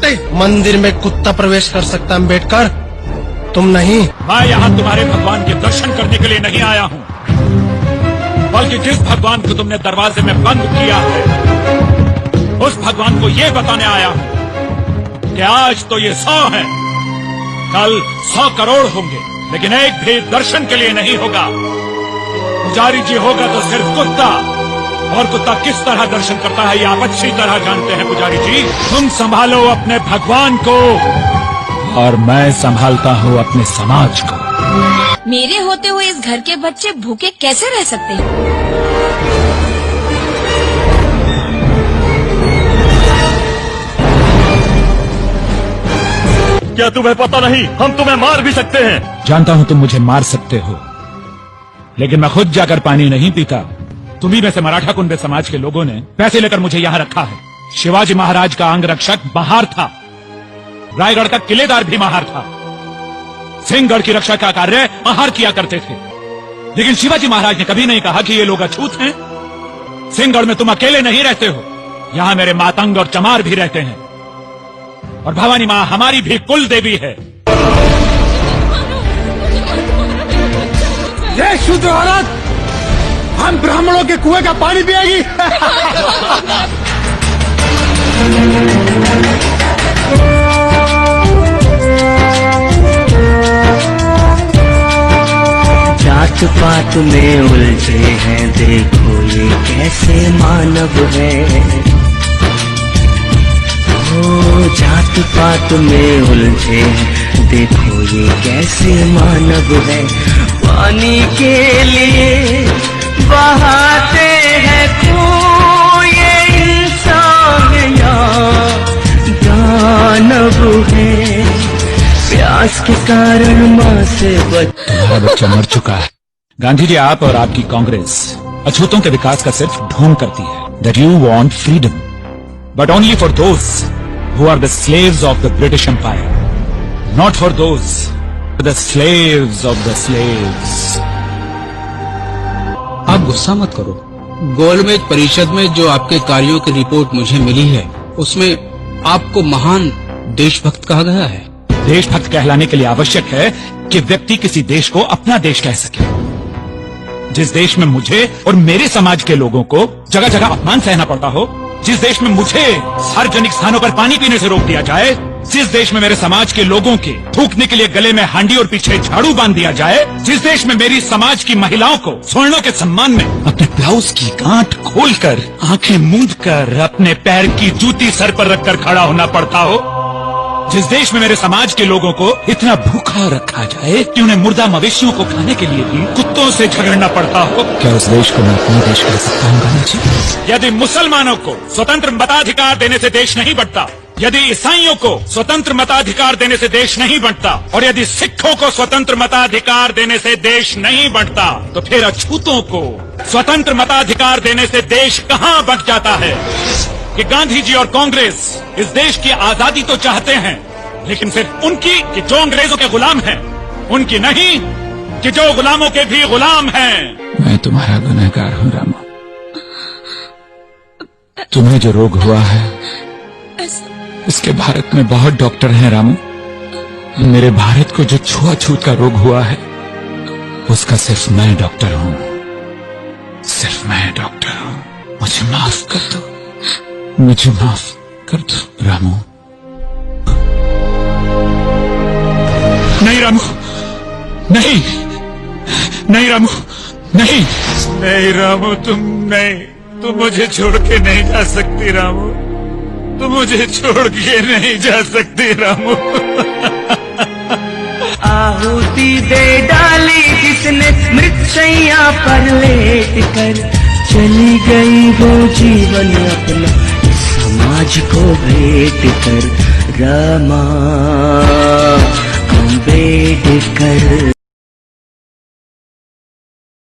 सकते। मंदिर में कुत्ता प्रवेश कर सकता अम्बेडकर, तुम नहीं। मैं यहाँ तुम्हारे भगवान के दर्शन करने के लिए नहीं आया हूँ, बल्कि जिस भगवान को तुमने दरवाजे में बंद किया है, उस भगवान को ये बताने आया हूँ कि आज तो ये 100 है, कल 100 करोड़ होंगे, लेकिन एक भी दर्शन के लिए नहीं होगा। पुजारी जी होगा तो सिर्फ कुत्ता, और कुत्ता किस तरह दर्शन करता है ये आप अच्छी तरह जानते हैं। पुजारी जी, तुम संभालो अपने भगवान को और मैं संभालता हूँ अपने समाज को। मेरे होते हुए इस घर के बच्चे भूखे कैसे रह सकते हैं? क्या तुम्हें पता नहीं, हम तुम्हें मार भी सकते हैं। जानता हूँ तुम मुझे मार सकते हो, लेकिन मैं खुद जाकर पानी नहीं पीता। तुम्ही में से मराठा कुंबे समाज के लोगों ने पैसे लेकर मुझे यहाँ रखा है। शिवाजी महाराज का अंगरक्षक महार था, रायगढ़ का किलेदार भी महार था, सिंहगढ़ की रक्षा का कार्य महार किया करते थे। लेकिन शिवाजी महाराज ने कभी नहीं कहा कि ये लोग अछूत हैं। सिंहगढ़ में तुम अकेले नहीं रहते हो, यहाँ मेरे मातंग और चमार भी रहते हैं, और भवानी माँ हमारी भी कुल देवी है। ये शुद्ध औरत हम ब्राह्मणों के कुएं का पानी पिएगी। जात पात में उलझे हैं, देखो ये कैसे मानव है। ओ जात पात में उलझे हैं, देखो ये कैसे मानव है। पानी के लिए बहाते हैं खून, ये इंसान या दानव है। प्यास के कारण माँ से तुम्हारा बच्चा मर चुका है। गांधी जी, आप और आपकी कांग्रेस अछूतों के विकास का सिर्फ ढोंग करती है। That you want freedom, but only for those who are the slaves of the British Empire, not for those who are the slaves of the slaves. आप गुस्सा मत करो। गोलमेज परिषद में जो आपके कार्यों की रिपोर्ट मुझे मिली है, उसमें आपको महान देशभक्त कहा गया है। देशभक्त कहलाने के लिए आवश्यक है कि व्यक्ति किसी देश को अपना देश कह सके। जिस देश में मुझे और मेरे समाज के लोगों को जगह जगह अपमान सहना पड़ता हो, जिस देश में मुझे सार्वजनिक स्थानों पर पानी पीने से रोक दिया जाए, जिस देश में मेरे समाज के लोगों के थूकने के लिए गले में हांडी और पीछे झाड़ू बांध दिया जाए, जिस देश में मेरी समाज की महिलाओं को स्वर्णों के सम्मान में अपने ब्लाउज की गांठ खोलकर, आंखें मूंद कर, अपने पैर की जूती सर पर रखकर खड़ा होना पड़ता हो, जिस देश में मेरे समाज के लोगों को इतना भूखा रखा जाए कि उन्हें मुर्दा मवेशियों को खाने के लिए भी कुत्तों से झगड़ना पड़ता हो, क्या उस देश को मैं अपना देश कह सकता हूँ गांधी जी? यदि मुसलमानों को स्वतंत्र मताधिकार देने से देश नहीं बढ़ता, यदि ईसाइयों को स्वतंत्र मताधिकार देने से देश नहीं बढ़ता, और यदि सिखों को स्वतंत्र मताधिकार देने से देश नहीं बढ़ता, तो फिर अछूतों को स्वतंत्र मताधिकार देने से देश कहाँ बढ़ जाता है? कि गांधी जी और कांग्रेस इस देश की आजादी तो चाहते हैं, लेकिन सिर्फ उनकी कि जो अंग्रेजों के गुलाम हैं, उनकी नहीं कि जो गुलामों के भी गुलाम हैं। मैं तुम्हारा गुनहगार हूँ रामू। तुम्हें जो रोग हुआ है इसके भारत में बहुत डॉक्टर हैं रामू। मेरे भारत को जो छुआछूत का रोग हुआ है उसका सिर्फ मैं डॉक्टर हूँ, सिर्फ मैं डॉक्टर हूँ। मुझे माफ कर दो, मुझे माफ कर दो रामू। नहीं रामू, नहीं, नहीं रामू, नहीं, नहीं रामू, तुम मुझे छोड़ के नहीं जा सकती रामू, तुम मुझे छोड़ के नहीं जा सकती रामू। आहुति दे डाली जिसने मृतशैया पर लेट कर, चली गई वो जीवन अपना समाज को भेंट कर। रमा अम्बेडकर।